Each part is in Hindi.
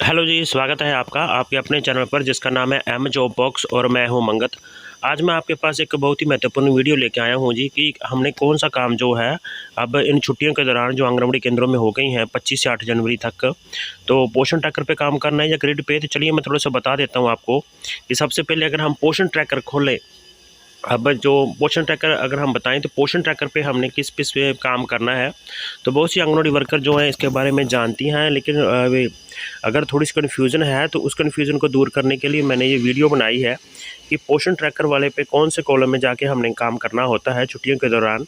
हेलो जी, स्वागत है आपका आपके अपने चैनल पर जिसका नाम है एम जॉब बॉक्स और मैं हूं मंगत। आज मैं आपके पास एक बहुत ही महत्वपूर्ण वीडियो लेके आया हूं जी कि हमने कौन सा काम जो है अब इन छुट्टियों के दौरान जो आंगनबाड़ी केंद्रों में हो गई हैं 25 से 8 जनवरी तक, तो पोषण ट्रैकर पे काम करना है या ग्रिड पे। तो चलिए मैं थोड़ा सा बता देता हूँ आपको कि सबसे पहले अगर हम पोषण ट्रैकर खोलें, अब जो पोषण ट्रैकर अगर हम बताएं तो पोषण ट्रैकर पे हमने किस किस पे काम करना है। तो बहुत सी आंगनवाड़ी वर्कर जो हैं इसके बारे में जानती हैं, लेकिन वे अगर थोड़ी सी कन्फ्यूज़न है तो उस कन्फ्यूज़न को दूर करने के लिए मैंने ये वीडियो बनाई है कि पोषण ट्रैकर वाले पे कौन से कॉलम में जाके हमने काम करना होता है छुट्टियों के दौरान।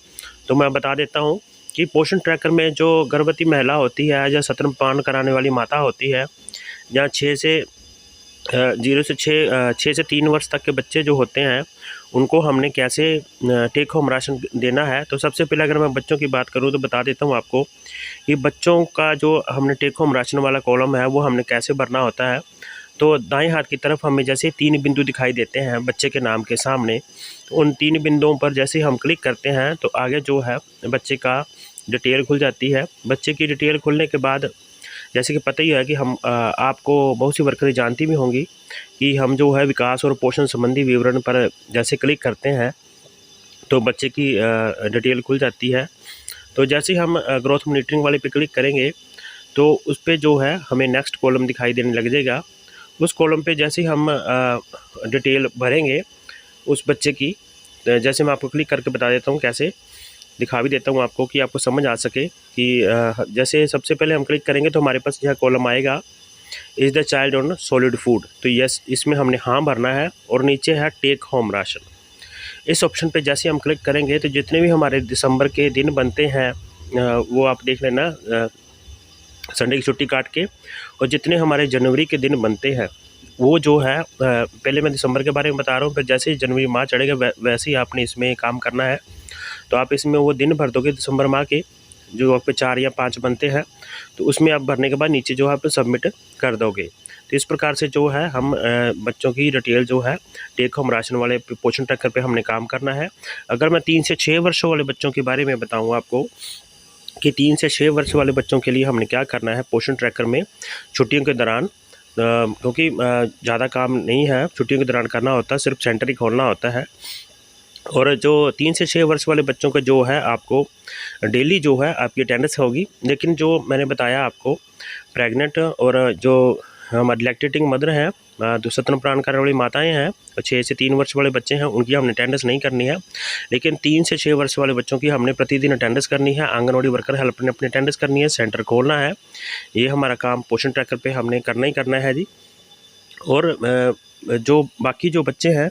तो मैं बता देता हूँ कि पोषण ट्रैकर में जो गर्भवती महिला होती है या स्तनपान कराने वाली माता होती है या 6 से 3 वर्ष तक के बच्चे जो होते हैं उनको हमने कैसे टेक होम राशन देना है। तो सबसे पहले अगर मैं बच्चों की बात करूं तो बता देता हूं आपको कि बच्चों का जो हमने टेक होम राशन वाला कॉलम है वो हमने कैसे भरना होता है। तो दाएं हाथ की तरफ हमें जैसे 3 बिंदु दिखाई देते हैं बच्चे के नाम के सामने, तो उन 3 बिंदुओं पर जैसे हम क्लिक करते हैं तो आगे जो है बच्चे का डिटेल खुल जाती है। बच्चे की डिटेल खुलने के बाद जैसे कि पता ही है कि हम आपको बहुत सी वर्करें जानती भी होंगी कि हम जो है विकास और पोषण संबंधी विवरण पर जैसे क्लिक करते हैं तो बच्चे की डिटेल खुल जाती है। तो जैसे ही हम ग्रोथ मॉनिटरिंग वाले पे क्लिक करेंगे तो उस पर जो है हमें नेक्स्ट कॉलम दिखाई देने लग जाएगा। उस कॉलम पे जैसे ही हम डिटेल भरेंगे उस बच्चे की, जैसे मैं आपको क्लिक करके बता देता हूँ कैसे, दिखा भी देता हूँ आपको कि आपको समझ आ सके कि जैसे सबसे पहले हम क्लिक करेंगे तो हमारे पास यह कॉलम आएगा, is the child on solid food. तो यस, इसमें हमने हाँ भरना है और नीचे है टेक होम राशन। इस ऑप्शन पे जैसे हम क्लिक करेंगे तो जितने भी हमारे दिसंबर के दिन बनते हैं वो आप देख लेना संडे की छुट्टी काट के, और जितने हमारे जनवरी के दिन बनते हैं वो जो है पहले मैं दिसंबर के बारे में बता रहा हूँ, फिर जैसे ही जनवरी माह चढ़ेगा वैसे ही आपने इसमें काम करना है। तो आप इसमें वो दिन भर दोगे दिसंबर माह के जो आप पे 4 या 5 बनते हैं, तो उसमें आप भरने के बाद नीचे जो है आप सबमिट कर दोगे। तो इस प्रकार से जो है हम बच्चों की डिटेल जो है टेक होम राशन वाले पोषण ट्रैकर पे हमने काम करना है। अगर मैं 3 से 6 वर्षों वाले बच्चों के बारे में बताऊँ आपको कि 3 से 6 वर्ष वाले बच्चों के लिए हमने क्या करना है पोषण ट्रैकर में छुट्टियों के दौरान, क्योंकि ज़्यादा काम नहीं है छुट्टियों के दौरान करना होता है, सिर्फ सेंटर ही खोलना होता है। और जो 3 से 6 वर्ष वाले बच्चों का जो है आपको डेली जो है आपकी अटेंडेंस होगी, लेकिन जो मैंने बताया आपको प्रेग्नेंट और जो हमारी लैक्टेटिंग मदर हैं, जो स्तनपान करने वाली माताएं हैं, 6 से 3 वर्ष वाले बच्चे हैं, उनकी हमने अटेंडेंस नहीं करनी है। लेकिन 3 से 6 वर्ष वाले बच्चों की हमने प्रतिदिन अटेंडेंस करनी है। आंगनवाड़ी वर्कर हेल्पर ने अपनी अटेंडेंस करनी है, सेंटर खोलना है। ये हमारा काम पोषण ट्रैकर पे हमने करना ही करना है जी। और जो बाकी जो बच्चे हैं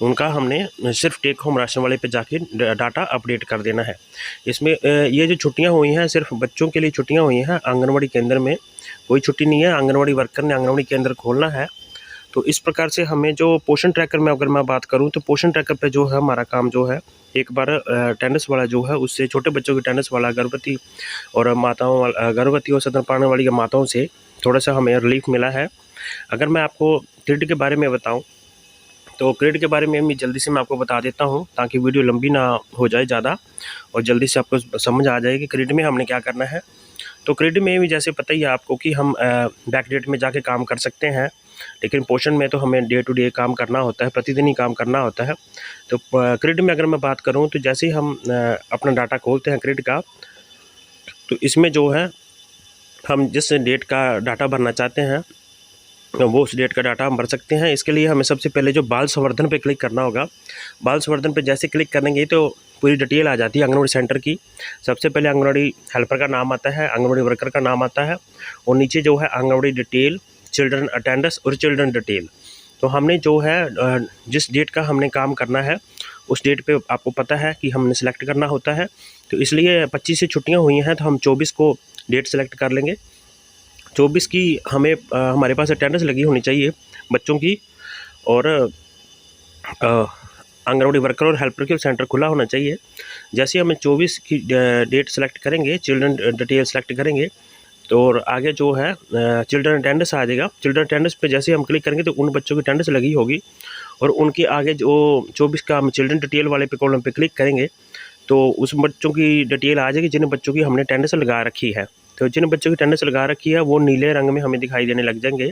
उनका हमने सिर्फ टेक होम राशन वाले पे जाके डाटा अपडेट कर देना है। इसमें ये जो छुट्टियां हुई हैं सिर्फ बच्चों के लिए छुट्टियां हुई हैं, आंगनवाड़ी केंद्र में कोई छुट्टी नहीं है। आंगनवाड़ी वर्कर ने आंगनवाड़ी केंद्र खोलना है। तो इस प्रकार से हमें जो पोषण ट्रैकर में अगर मैं बात करूं तो पोषण ट्रैकर पे जो है हमारा काम जो है एक बार अटेंडेंस वाला जो है उससे छोटे बच्चों की अटेंडेंस वाला गर्भवती और माताओं गर्भवती और स्तनपान वाली माताओं से थोड़ा सा हमें रिलीफ मिला है। अगर मैं आपको ग्रिड के बारे में बताऊं तो ग्रिड के बारे में जल्दी से मैं आपको बता देता हूं ताकि वीडियो लंबी ना हो जाए ज़्यादा और जल्दी से आपको समझ आ जाए कि ग्रिड में हमने क्या करना है। तो ग्रिड में भी जैसे पता ही है आपको कि हम बैक डेट में जाके काम कर सकते हैं, लेकिन पोषण में तो हमें डे टू डे काम करना होता है, प्रतिदिन ही काम करना होता है। तो ग्रिड में अगर मैं बात करूं तो जैसे ही हम अपना डाटा खोलते हैं ग्रिड का, तो इसमें जो है हम जिस डेट का डाटा भरना चाहते हैं वो उस डेट का डाटा हम भर सकते हैं। इसके लिए हमें सबसे पहले जो बाल संवर्धन पे क्लिक करना होगा। बाल संवर्धन पे जैसे क्लिक करेंगे तो पूरी डिटेल आ जाती है आंगनवाड़ी सेंटर की। सबसे पहले आंगनवाड़ी हेल्पर का नाम आता है, आंगनवाड़ी वर्कर का नाम आता है और नीचे जो है आंगनवाड़ी डिटेल, चिल्ड्रन अटेंडेंस और चिल्ड्रन डिटेल। तो हमने जो है जिस डेट का हमने काम करना है उस डेट पे आपको पता है कि हमने सेलेक्ट करना होता है। तो इसलिए 25 से छुट्टियाँ हुई हैं तो हम 24 को डेट सेलेक्ट कर लेंगे। 24 की हमें हमारे पास अटेंडेंस लगी होनी चाहिए बच्चों की, और आंगनवाड़ी वर्कर और हेल्पर के सेंटर खुला होना चाहिए। जैसे हमें 24 की डेट सेलेक्ट करेंगे, चिल्ड्रन डिटेल सेलेक्ट करेंगे, तो और आगे जो है चिल्ड्रन अटेंडेंस आ जाएगा। चिल्ड्रन अटेंडेंस पे जैसे हम क्लिक करेंगे तो उन बच्चों की अटेंडेंस लगी होगी और उनके आगे जो 24 का हम चिल्ड्रन डिटेल वाले पे कॉलम पे क्लिक करेंगे तो उस बच्चों की डिटेल आ जाएगी जिन बच्चों की हमने अटेंडेंस लगा रखी है। तो जिन बच्चों की अटेंडेंस लगा रखी है वो नीले रंग में हमें दिखाई देने लग जाएंगे।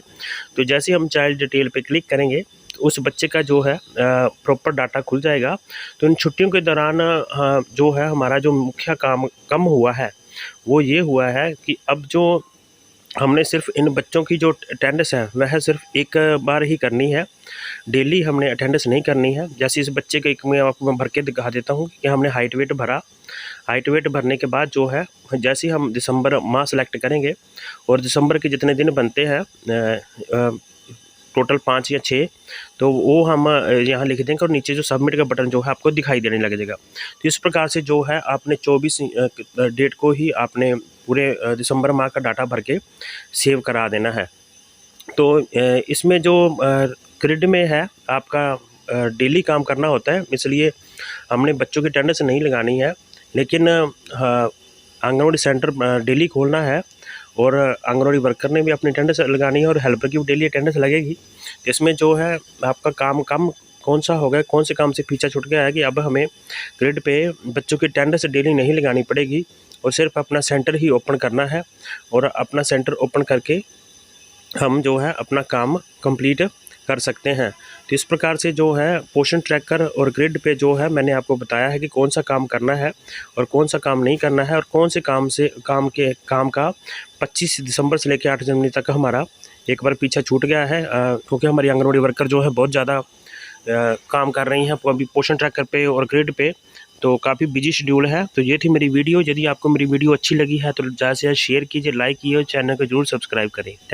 तो जैसे हम चाइल्ड डिटेल पे क्लिक करेंगे तो उस बच्चे का जो है प्रॉपर डाटा खुल जाएगा। तो इन छुट्टियों के दौरान जो है हमारा जो मुख्य काम कम हुआ है वो ये हुआ है कि अब जो हमने सिर्फ इन बच्चों की जो अटेंडेंस है वह सिर्फ एक बार ही करनी है, डेली हमने अटेंडेंस नहीं करनी है। जैसे इस बच्चे का एक मैं आपको भर के दिखा देता हूँ कि हमने हाइट वेट भरा। हाइट वेट भरने के बाद जो है जैसे ही हम दिसंबर माह सेलेक्ट करेंगे और दिसंबर के जितने दिन बनते हैं टोटल 5 या 6, तो वो हम यहाँ लिख देंगे और नीचे जो सबमिट का बटन जो है आपको दिखाई देने लग जाएगा। तो इस प्रकार से जो है आपने 24 डेट को ही आपने पूरे दिसंबर माह का डाटा भर के सेव करा देना है। तो इसमें जो ग्रिड में है आपका डेली काम करना होता है, इसलिए हमने बच्चों की अटेंडेंस नहीं लगानी है, लेकिन आंगनवाड़ी सेंटर डेली खोलना है और आंगनवाड़ी वर्कर ने भी अपनी अटेंडेंस लगानी है और हेल्पर की भी डेली अटेंडेंस लगेगी। तो इसमें जो है आपका काम कौन सा हो गया, कौन से काम से पीछा छूट गया है कि अब हमें ग्रिड पे बच्चों की अटेंडेंस डेली नहीं लगानी पड़ेगी और सिर्फ अपना सेंटर ही ओपन करना है और अपना सेंटर ओपन करके हम जो है अपना काम कंप्लीट कर सकते हैं। तो इस प्रकार से जो है पोषण ट्रैकर और ग्रिड पे जो है मैंने आपको बताया है कि कौन सा काम करना है और कौन सा काम नहीं करना है और कौन से काम का 25 दिसंबर से लेकर 8 जनवरी तक हमारा एक बार पीछा छूट गया है, क्योंकि हमारी आंगनवाड़ी वर्कर जो है बहुत ज़्यादा काम कर रही हैं अभी पोषण ट्रैकर पे और ग्रिड पे, तो काफ़ी बिजी शेड्यूल है। तो ये थी मेरी वीडियो। यदि आपको मेरी वीडियो अच्छी लगी है तो ज़्यादा से ज़्यादा शेयर कीजिए, लाइक कीजिए और चैनल को जरूर सब्सक्राइब करें। थैंक